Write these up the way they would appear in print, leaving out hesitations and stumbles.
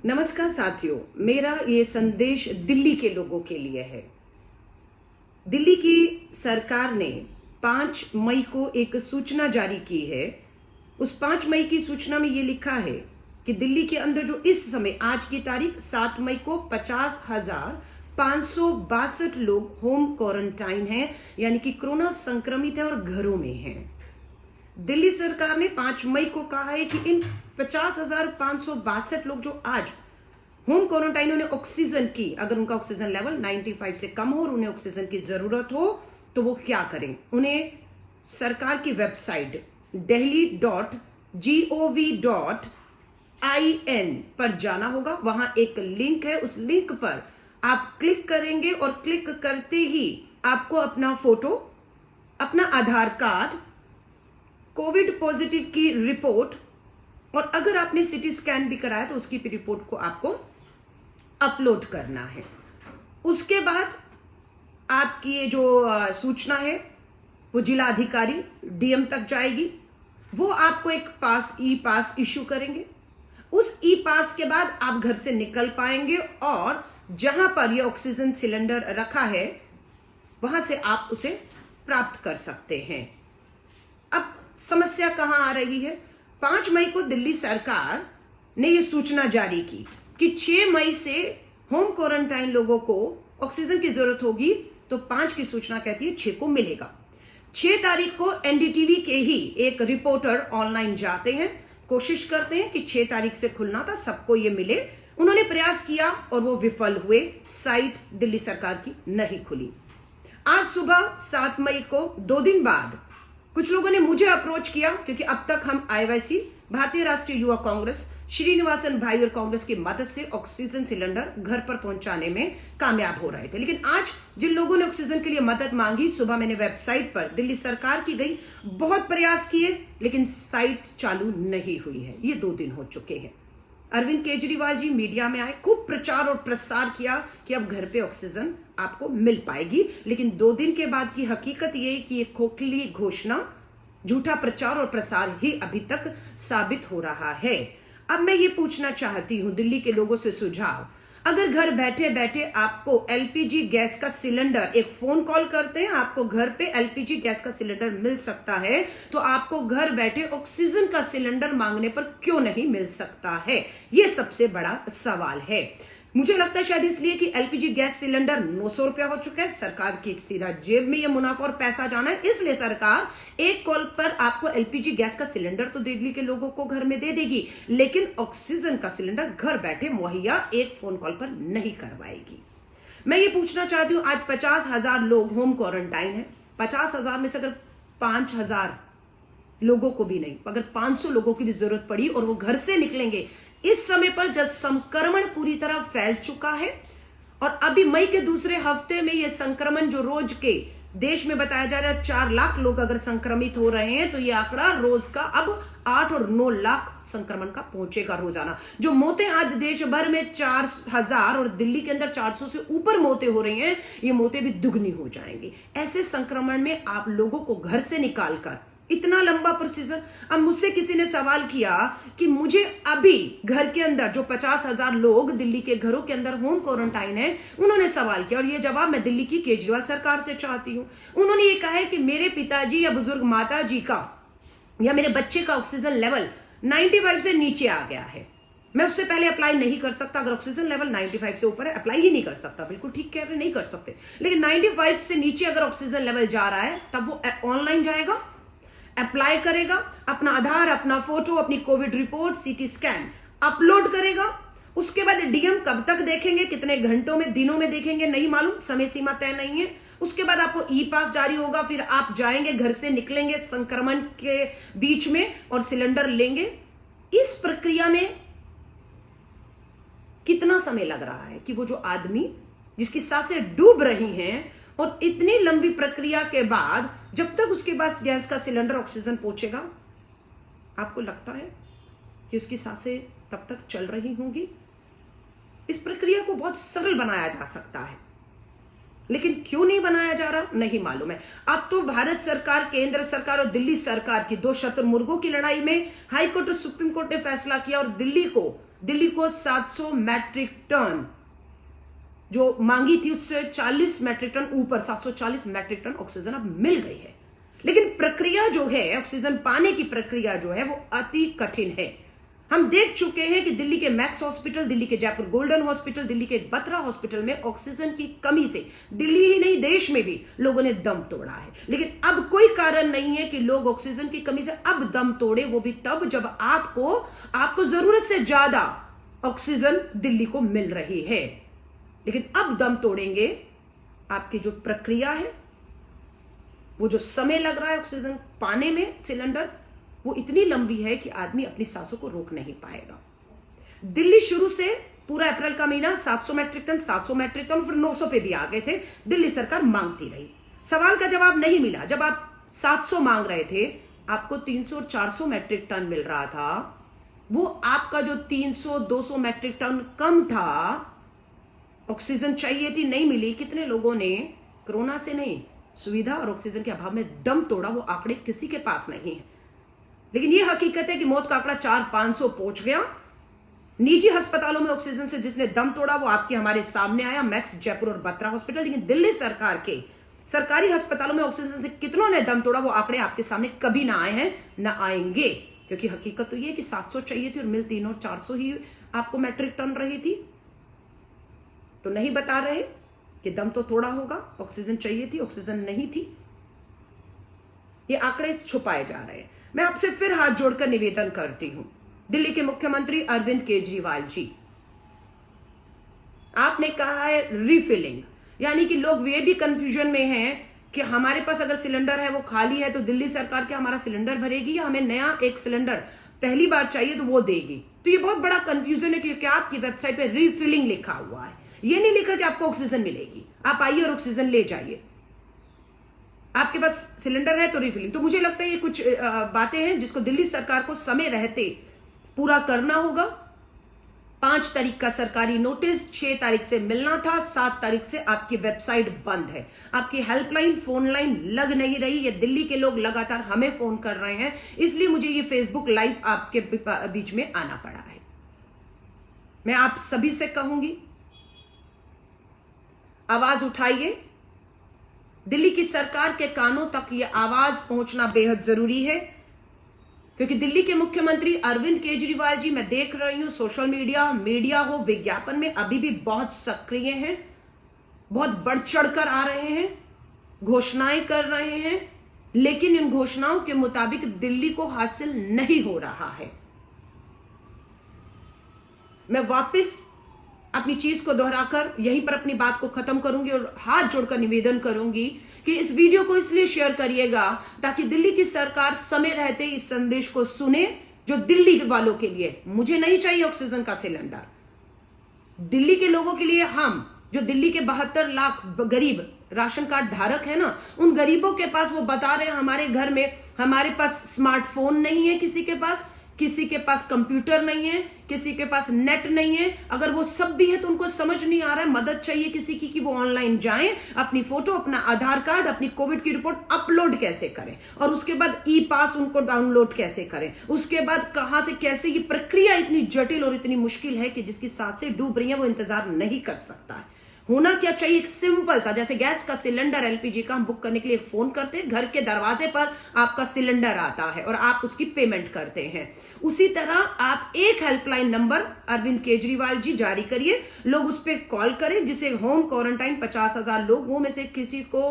नमस्कार साथियों, मेरा ये संदेश दिल्ली के लोगों के लिए है। दिल्ली की सरकार ने 5 मई को एक सूचना जारी की है। उस 5 मई की सूचना में ये लिखा है कि दिल्ली के अंदर जो इस समय आज की तारीख 7 मई को 50,562 लोग होम क्वारंटाइन हैं, यानी कि कोरोना संक्रमित है और घरों में हैं। दिल्ली सरकार ने 5 मई को कहा है कि इन 50,562 लोग जो आज होम क्वारंटाइन, उन्हें ऑक्सीजन की, अगर उनका ऑक्सीजन लेवल 95 से कम हो और उन्हें ऑक्सीजन की जरूरत हो तो वो क्या करें। उन्हें सरकार की वेबसाइट delhi.gov.in पर जाना होगा। वहां एक लिंक है, उस लिंक पर आप क्लिक करेंगे और क्लिक करते ही आपको अपना फोटो, अपना आधार कार्ड, कोविड पॉजिटिव की रिपोर्ट और अगर आपने सिटी स्कैन भी कराया तो उसकी भी रिपोर्ट को आपको अपलोड करना है। उसके बाद आपकी ये जो सूचना है वो जिला अधिकारी डीएम तक जाएगी। वो आपको एक ई पास इश्यू करेंगे। उस ई पास के बाद आप घर से निकल पाएंगे और जहां पर ये ऑक्सीजन सिलेंडर रखा है वहां से आप उसे प्राप्त कर सकते हैं। अब समस्या कहां आ रही है? 5 मई को दिल्ली सरकार ने यह सूचना जारी की कि 6 मई से होम क्वारंटाइन लोगों को ऑक्सीजन की जरूरत होगी, तो 5 की सूचना कहती है 6 को मिलेगा। 6 तारीख को एनडीटीवी के ही एक रिपोर्टर ऑनलाइन जाते हैं, कोशिश करते हैं कि 6 तारीख से खुलना था, सबको ये मिले। उन्होंने प्रयास किया और वो विफल हुए। साइट दिल्ली सरकार की नहीं खुली। आज सुबह 7 मई को 2 दिन बाद कुछ लोगों ने मुझे अप्रोच किया, क्योंकि अब तक हम आईवाईसी, भारतीय राष्ट्रीय युवा कांग्रेस, श्रीनिवासन भाई और कांग्रेस की मदद से ऑक्सीजन सिलेंडर घर पर पहुंचाने में कामयाब हो रहे थे। लेकिन आज जिन लोगों ने ऑक्सीजन के लिए मदद मांगी, सुबह मैंने वेबसाइट पर दिल्ली सरकार की गई, बहुत प्रयास किए लेकिन साइट चालू नहीं हुई है। ये 2 दिन हो चुके हैं। अरविंद केजरीवाल जी मीडिया में आए, खूब प्रचार और प्रसार किया कि अब घर पे ऑक्सीजन आपको मिल पाएगी। लेकिन 2 दिन के बाद की हकीकत ये कि ये खोखली घोषणा, झूठा प्रचार और प्रसार ही अभी तक साबित हो रहा है। अब मैं ये पूछना चाहती हूं दिल्ली के लोगों से सुझाव, अगर घर बैठे बैठे आपको एलपीजी गैस का सिलेंडर, एक फोन कॉल करते हैं, आपको घर पे एलपीजी गैस का सिलेंडर मिल सकता है, तो आपको घर बैठे ऑक्सीजन का सिलेंडर मांगने पर क्यों नहीं मिल सकता है? ये सबसे बड़ा सवाल है। मुझे लगता है शायद इसलिए कि एलपीजी गैस सिलेंडर 900 रुपया हो चुका है, सरकार की सीधा जेब में ये मुनाफा और पैसा जाना है, इसलिए सरकार एक कॉल पर आपको एलपीजी गैस का सिलेंडर तो दिल्ली के लोगों को घर में दे देगी, लेकिन ऑक्सीजन का सिलेंडर घर बैठे मुहैया एक फोन कॉल पर नहीं करवाएगी। मैं ये पूछना चाहती हूं, आज 50,000 लोग होम क्वारंटाइन है। 50,000 में से अगर 5,000 लोगों को भी नहीं, अगर 500 लोगों की भी जरूरत पड़ी और वो घर से निकलेंगे इस समय पर जब संक्रमण पूरी तरह फैल चुका है और अभी मई के दूसरे हफ्ते में यह संक्रमण जो रोज के देश में बताया जा रहा है 4 लाख लोग अगर संक्रमित हो रहे हैं, तो यह आंकड़ा रोज का अब 8 और 9 लाख संक्रमण का पहुंचेगा रोजाना। जो मौतें आज देश भर में 4,000 और दिल्ली के अंदर 400 से ऊपर मौतें हो रही हैं, ये मौतें भी दुगनी हो जाएंगी। ऐसे संक्रमण में आप लोगों को घर से निकालकर इतना लंबा प्रोसीजर। अब मुझसे किसी ने सवाल किया कि मुझे अभी घर के अंदर जो 50,000 लोग दिल्ली के घरों के अंदर होम क्वारंटाइन है, उन्होंने सवाल किया और ये जवाब मैं दिल्ली की केजरीवाल सरकार से चाहती हूं। उन्होंने ये कहा है कि मेरे पिताजी या बुजुर्ग माता जी का या मेरे बच्चे का ऑक्सीजन लेवल 95 से नीचे आ गया है, मैं उससे पहले अप्लाई नहीं कर सकता। अगर ऑक्सीजन लेवल 95 से ऊपर है अप्लाई ही नहीं कर सकता। बिल्कुल ठीक कह रहे, नहीं कर सकते। लेकिन 95 से नीचे अगर ऑक्सीजन लेवल जा रहा है तब वो ऑनलाइन जाएगा, अप्लाई करेगा, अपना आधार, अपना फोटो, अपनी Covid report, CT scan upload करेगा। उसके बाद डीएम कब तक देखेंगे, कितने घंटों में, दिनों में देखेंगे नहीं मालूम, समय सीमा तय नहीं है। उसके बाद आपको ई पास जारी होगा, फिर आप जाएंगे, घर से निकलेंगे संक्रमण के बीच में और सिलेंडर लेंगे। इस प्रक्रिया में कितना समय लग रहा है कि वो जो आदमी जिसकी सांसें डूब रही हैं और इतनी लंबी प्रक्रिया के बाद जब तक उसके पास गैस का सिलेंडर, ऑक्सीजन पहुंचेगा, आपको लगता है कि उसकी सांसें तब तक चल रही होंगी? इस प्रक्रिया को बहुत सरल बनाया जा सकता है, लेकिन क्यों नहीं बनाया जा रहा नहीं मालूम है। अब तो भारत सरकार, केंद्र सरकार और दिल्ली सरकार की 2 शतुर्मुर्गों की लड़ाई में हाईकोर्ट और सुप्रीम कोर्ट ने फैसला किया और दिल्ली को दिल्ली को 700 मैट्रिक टन जो मांगी थी उससे 40 मैट्रिक टन ऊपर 740 मैट्रिक टन ऑक्सीजन अब मिल गई है। लेकिन प्रक्रिया जो है, ऑक्सीजन पाने की प्रक्रिया जो है वो अति कठिन है। हम देख चुके हैं कि दिल्ली के मैक्स हॉस्पिटल, दिल्ली के जयपुर गोल्डन हॉस्पिटल, दिल्ली के बत्रा हॉस्पिटल में ऑक्सीजन की कमी से दिल्ली ही नहीं देश में भी लोगों ने दम तोड़ा है। लेकिन अब कोई कारण नहीं है कि लोग ऑक्सीजन की कमी से अब दम तोड़े, वो भी तब जब आपको जरूरत से ज्यादा ऑक्सीजन दिल्ली को मिल रही है। लेकिन अब दम तोड़ेंगे, आपकी जो प्रक्रिया है, वो जो समय लग रहा है ऑक्सीजन पाने में सिलेंडर, वो इतनी लंबी है कि आदमी अपनी सांसों को रोक नहीं पाएगा। दिल्ली शुरू से पूरा अप्रैल का महीना 700 मैट्रिक टन 700 मैट्रिक टन फिर 900 पे भी आ गए थे। दिल्ली सरकार मांगती रही, सवाल का जवाब नहीं मिला। जब आप 700 मांग रहे थे, आपको 300 और 400 मैट्रिक टन मिल रहा था। वो आपका जो 300-200 मैट्रिक टन कम था, ऑक्सीजन चाहिए थी, नहीं मिली। कितने लोगों ने कोरोना से नहीं, सुविधा और ऑक्सीजन के अभाव में दम तोड़ा, वो आंकड़े किसी के पास नहीं है। लेकिन ये हकीकत है कि मौत का आंकड़ा 400-500 पहुंच गया। निजी अस्पतालों में ऑक्सीजन से जिसने दम तोड़ा वो आपके हमारे सामने आया, मैक्स, जयपुर और बत्रा हॉस्पिटल। लेकिन दिल्ली सरकार के सरकारी अस्पतालों में ऑक्सीजन से कितनों ने दम तोड़ा, वो आंकड़े आपके सामने कभी ना आए हैं, ना आएंगे। क्योंकि हकीकत तो ये कि 700 चाहिए थी और मिल 300 और 400 ही आपको मैट्रिक टन रही थी। तो नहीं बता रहे कि दम तो तोड़ा होगा, ऑक्सीजन चाहिए थी, ऑक्सीजन नहीं थी। ये आंकड़े छुपाए जा रहे हैं। मैं आपसे फिर हाथ जोड़कर निवेदन करती हूं, दिल्ली के मुख्यमंत्री अरविंद केजरीवाल जी, आपने कहा है रिफिलिंग, यानी कि लोग ये भी कंफ्यूजन में हैं कि हमारे पास अगर सिलेंडर है वो खाली है तो दिल्ली सरकार क्या हमारा सिलेंडर भरेगी या हमें नया एक सिलेंडर पहली बार चाहिए तो वो देगी। तो ये बहुत बड़ा कंफ्यूजन है क्योंकि आपकी वेबसाइट पे रिफिलिंग लिखा हुआ है, ये नहीं लिखा कि आपको ऑक्सीजन मिलेगी। आप आइए और ऑक्सीजन ले जाइए, आपके पास सिलेंडर है तो रिफिलिंग। तो मुझे लगता है ये कुछ बातें हैं जिसको दिल्ली सरकार को समय रहते पूरा करना होगा। 5 तारीख का सरकारी नोटिस, 6 तारीख से मिलना था, 7 तारीख से आपकी वेबसाइट बंद है, आपकी हेल्पलाइन, फोन लाइन लग नहीं रही। ये दिल्ली के लोग लगातार हमें फोन कर रहे हैं, इसलिए मुझे ये फेसबुक लाइव आपके बीच में आना पड़ा है। मैं आप सभी से कहूंगी, आवाज उठाइए। दिल्ली की सरकार के कानों तक यह आवाज पहुंचना बेहद जरूरी है, क्योंकि दिल्ली के मुख्यमंत्री अरविंद केजरीवाल जी, मैं देख रही हूं सोशल मीडिया हो, विज्ञापन में अभी भी बहुत सक्रिय हैं, बहुत बढ़ चढ़कर आ रहे हैं, घोषणाएं कर रहे हैं। लेकिन इन घोषणाओं के मुताबिक दिल्ली को हासिल नहीं हो रहा है। मैं वापस अपनी चीज को दोहराकर यहीं पर अपनी बात को खत्म करूंगी और हाथ जोड़कर निवेदन करूंगी कि इस वीडियो को इसलिए शेयर करिएगा ताकि दिल्ली की सरकार समय रहते इस संदेश को सुने, जो दिल्ली वालों के लिए, मुझे नहीं चाहिए ऑक्सीजन का सिलेंडर, दिल्ली के लोगों के लिए, हम जो दिल्ली के 72 लाख गरीब राशन कार्ड धारक है ना, उन गरीबों के पास वो बता रहे हैं हमारे घर में, हमारे पास स्मार्टफोन नहीं है, किसी के पास कंप्यूटर नहीं है, किसी के पास नेट नहीं है। अगर वो सब भी है तो उनको समझ नहीं आ रहा है, मदद चाहिए किसी की कि वो ऑनलाइन जाएं, अपनी फोटो, अपना आधार कार्ड, अपनी कोविड की रिपोर्ट अपलोड कैसे करें और उसके बाद ई पास उनको डाउनलोड कैसे करें, उसके बाद कहां से कैसे। ये प्रक्रिया इतनी जटिल और इतनी मुश्किल है कि जिसकी सांसें डूब रही है वो इंतजार नहीं कर सकता है। होना क्या चाहिए, एक सिंपल सा, जैसे गैस का सिलेंडर एलपीजी का हम बुक करने के लिए एक फोन करते हैं, घर के दरवाजे पर आपका सिलेंडर आता है और आप उसकी पेमेंट करते हैं। उसी तरह आप एक हेल्पलाइन नंबर अरविंद केजरीवाल जी जारी करिए, लोग उस पर कॉल करें, जिसे होम क्वारंटाइन 50,000 लोगों में से किसी को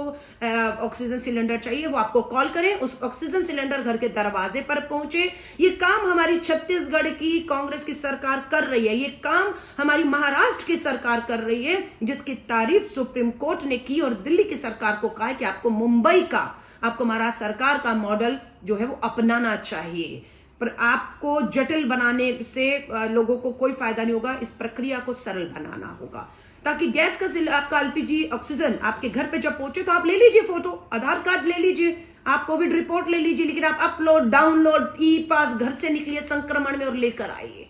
ऑक्सीजन सिलेंडर चाहिए, वो आपको कॉल करें, उस ऑक्सीजन सिलेंडर घर के दरवाजे पर पहुंचे। ये काम हमारी छत्तीसगढ़ की कांग्रेस की सरकार कर रही है, ये काम हमारी महाराष्ट्र की सरकार कर रही है, जिसकी तारीफ सुप्रीम कोर्ट ने की और दिल्ली की सरकार को कहा कि आपको मुंबई का, आपको महाराष्ट्र सरकार का मॉडल जो है वो अपनाना चाहिए। पर आपको जटिल बनाने से लोगों को कोई फायदा नहीं होगा, इस प्रक्रिया को सरल बनाना होगा ताकि गैस का आपका एलपीजी ऑक्सीजन आपके घर पे जब पहुंचे तो आप ले लीजिए फोटो, आधार कार्ड ले लीजिए, आप कोविड रिपोर्ट ले लीजिए, लेकिन आप अपलोड, डाउनलोड, ई पास, घर से निकलिए संक्रमण में और लेकर आइए।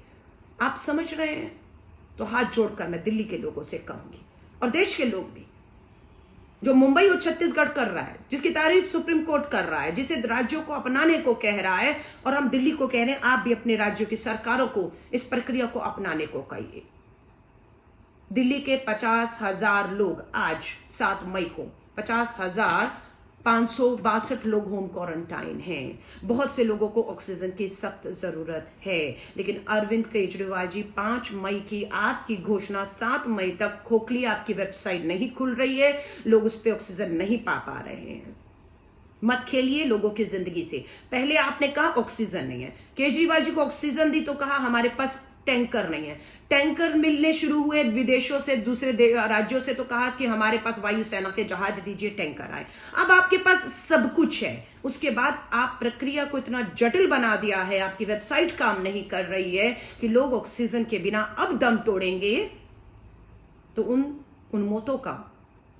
आप समझ रहे हैं? तो हाथ जोड़कर मैं दिल्ली के लोगों से कहूंगी और देश के लोग भी, जो मुंबई और छत्तीसगढ़ कर रहा है, जिसकी तारीफ सुप्रीम कोर्ट कर रहा है, जिसे राज्यों को अपनाने को कह रहा है, और हम दिल्ली को कह रहे हैं आप भी अपने राज्यों की सरकारों को इस प्रक्रिया को अपनाने को कहिए। दिल्ली के 50,000 लोग आज 7 मई को 50,562 लोग होम क्वारंटाइन हैं। बहुत से लोगों को ऑक्सीजन की सख्त जरूरत है, लेकिन अरविंद केजरीवाल जी 5 मई की आपकी घोषणा 7 मई तक खोखली आपकी वेबसाइट नहीं खुल रही है, लोग उस पर ऑक्सीजन नहीं पा रहे हैं। मत खेलिए लोगों की जिंदगी से। पहले आपने कहा ऑक्सीजन नहीं है, केजरीवाल जी को ऑक्सीजन दी तो कहा हमारे पास टैंकर नहीं है। टैंकर मिलने शुरू हुए विदेशों से, दूसरे राज्यों से, तो कहा कि हमारे पास वायुसेना के जहाज दीजिए, टैंकर आए। अब आपके पास सब कुछ है, उसके बाद आप प्रक्रिया को इतना जटिल बना दिया है, आपकी वेबसाइट काम नहीं कर रही है कि लोग ऑक्सीजन के बिना अब दम तोड़ेंगे, तो उन मौतों का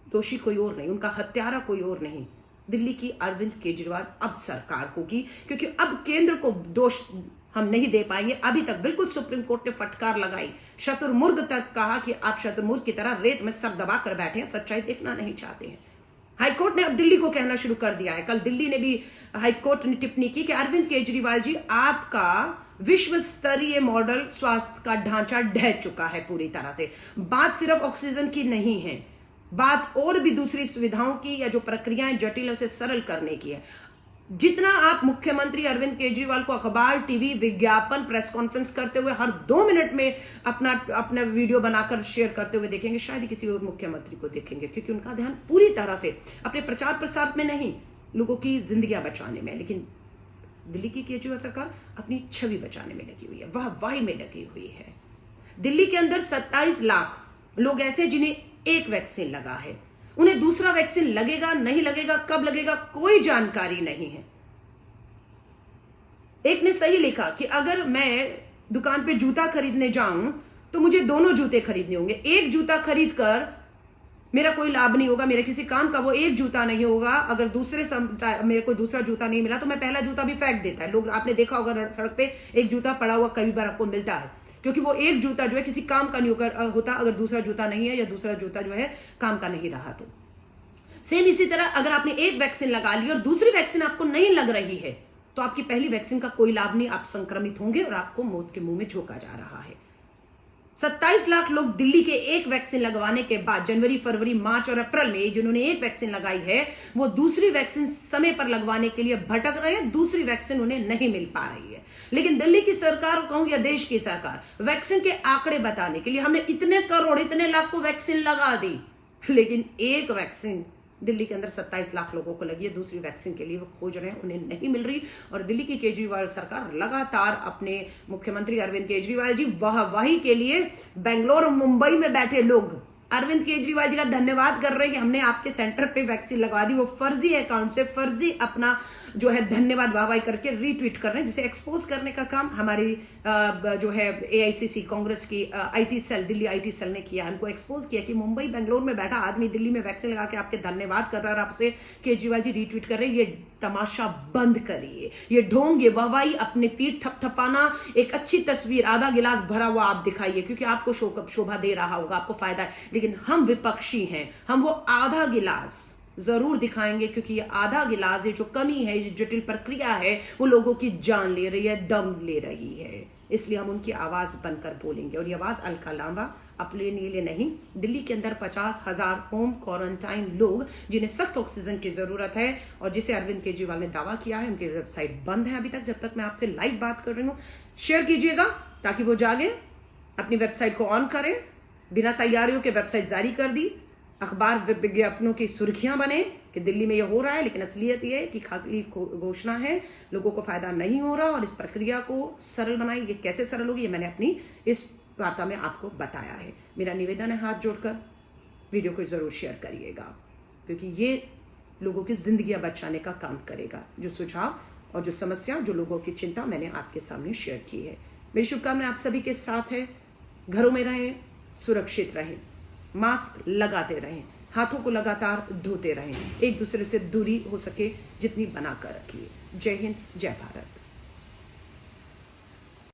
दोषी कोई और नहीं, उनका हत्यारा कोई और नहीं, दिल्ली की अरविंद केजरीवाल अब सरकार होगी, क्योंकि अब केंद्र को दोष हम नहीं दे पाएंगे। अभी तक बिल्कुल सुप्रीम कोर्ट ने फटकार लगाई, शतुर्मुर्ग तक कहा कि आप शतुर्मुर्ग की तरह रेत में सर दबा कर बैठे हैं, सच्चाई देखना नहीं चाहते हैं। हाईकोर्ट ने अब दिल्ली को कहना शुरू कर दिया है। कल दिल्ली ने भी हाईकोर्ट ने टिप्पणी की कि अरविंद केजरीवाल जी आपका विश्व स्तरीय मॉडल स्वास्थ्य का ढांचा ढह चुका है पूरी तरह से। बात सिर्फ ऑक्सीजन की नहीं है, बात और भी दूसरी सुविधाओं की या जो प्रक्रियाएं जटिल है उसे सरल करने की है। जितना आप मुख्यमंत्री अरविंद केजरीवाल को अखबार, टीवी, विज्ञापन, प्रेस कॉन्फ्रेंस करते हुए हर 2 मिनट में अपना वीडियो बनाकर शेयर करते हुए देखेंगे, शायद ही किसी और मुख्यमंत्री को देखेंगे, क्योंकि उनका ध्यान पूरी तरह से अपने प्रचार प्रसार में नहीं, लोगों की जिंदगियां बचाने में। लेकिन दिल्ली की केजरीवाल सरकार अपनी छवि बचाने में लगी हुई है, वाहवाही में लगी हुई है। दिल्ली के अंदर 27 लाख लोग ऐसे जिन्हें एक वैक्सीन लगा है, उन्हें दूसरा वैक्सीन लगेगा नहीं लगेगा, कब लगेगा, कोई जानकारी नहीं है। एक ने सही लिखा कि अगर मैं दुकान पे जूता खरीदने जाऊं तो मुझे दोनों जूते खरीदने होंगे। एक जूता खरीद कर मेरा कोई लाभ नहीं होगा, मेरे किसी काम का वो एक जूता नहीं होगा। अगर मेरे को दूसरा जूता नहीं मिला तो मैं पहला जूता भी फेंक देता है। लोग, आपने देखा होगा सड़क पे एक जूता पड़ा हुआ कई बार आपको मिलता है, क्योंकि वो एक जूता जो है किसी काम का नहीं होता अगर दूसरा जूता नहीं है, या दूसरा जूता जो है काम का नहीं रहा तो। सेम इसी तरह अगर आपने एक वैक्सीन लगा ली और दूसरी वैक्सीन आपको नहीं लग रही है तो आपकी पहली वैक्सीन का कोई लाभ नहीं, आप संक्रमित होंगे और आपको मौत के मुंह में झोंका जा रहा है। 27 लाख लोग दिल्ली के एक वैक्सीन लगवाने के बाद जनवरी, फरवरी, मार्च और अप्रैल में जिन्होंने एक वैक्सीन लगाई है वो दूसरी वैक्सीन समय पर लगवाने के लिए भटक रहे हैं, दूसरी वैक्सीन उन्हें नहीं मिल पा रही है। लेकिन दिल्ली की सरकार कहूं या देश की सरकार, वैक्सीन के आंकड़े बताने के लिए हमने इतने करोड़, इतने लाख को वैक्सीन लगा दी, लेकिन एक वैक्सीन दिल्ली के अंदर 27 लाख लोगों को लगी है, दूसरी वैक्सीन के लिए वो खोज रहे हैं, उन्हें नहीं मिल रही। और दिल्ली की केजरीवाल सरकार लगातार अपने मुख्यमंत्री अरविंद केजरीवाल जी वाहवाही के लिए बेंगलोर और मुंबई में बैठे लोग अरविंद केजरीवाल जी का धन्यवाद कर रहे हैं कि हमने आपके सेंटर पे वैक्सीन लगवा दी। वो फर्जी अकाउंट से फर्जी अपना जो है धन्यवाद वाहवाही करके रीट्वीट कर रहे हैं, जिसे एक्सपोज करने का काम हमारी जो है एआईसीसी कांग्रेस की IT cell, Delhi IT cell ने किया। उनको एक्सपोज किया कि मुंबई, बेंगलोर में बैठा आदमी दिल्ली में वैक्सीन लगा के आपके धन्यवाद कर रहा है और आपसे केजरीवाल जी रीट्वीट कर रहे हैं। ये तमाशा बंद करिए, ये ढोंग, ये वाहवाही, अपने पीठ थपथपाना, एक अच्छी तस्वीर आधा गिलास भरा हुआ आप दिखाइए, क्योंकि आपको शोभा दे रहा होगा, आपको फायदा है। लेकिन हम विपक्षी हैं, हम वो आधा गिलास जरूर दिखाएंगे, क्योंकि ये आधा गिलास, ये जो कमी है, ये जटिल प्रक्रिया है, वो लोगों की जान ले रही है, दम ले रही है। इसलिए हम उनकी आवाज बनकर बोलेंगे। और ये आवाज अलका लांबा अपने लिए नहीं, दिल्ली के अंदर 50,000 होम क्वारंटाइन लोग जिन्हें सख्त ऑक्सीजन की जरूरत है और जिसे अरविंद केजरीवाल ने दावा किया है, उनकी वेबसाइट बंद है अभी तक। जब तक मैं आपसे लाइव बात कर रही हूँ, शेयर कीजिएगा ताकि वो जागे, अपनी वेबसाइट को ऑन करें। बिना तैयारियों के वेबसाइट जारी कर दी, अखबार विज्ञापनों की सुर्खियां बने कि दिल्ली में ये हो रहा है, लेकिन असलियत ये है कि खाली घोषणा है, लोगों को फायदा नहीं हो रहा। और इस प्रक्रिया को सरल बनाई, ये कैसे सरल होगी ये मैंने अपनी इस वार्ता में आपको बताया है। मेरा निवेदन है, हाथ जोड़कर वीडियो को जरूर शेयर करिएगा, क्योंकि ये लोगों की जिंदगियां बचाने का काम करेगा। जो सुझाव और जो समस्या, जो लोगों की चिंता मैंने आपके सामने शेयर की है। मेरी शुभकामनाएं आप सभी के साथ है। घरों में रहें, सुरक्षित रहें, मास्क लगाते रहें, हाथों को लगातार धोते रहें, एक दूसरे से दूरी हो सके जितनी बनाकर रखिए। जय हिंद, जय भारत।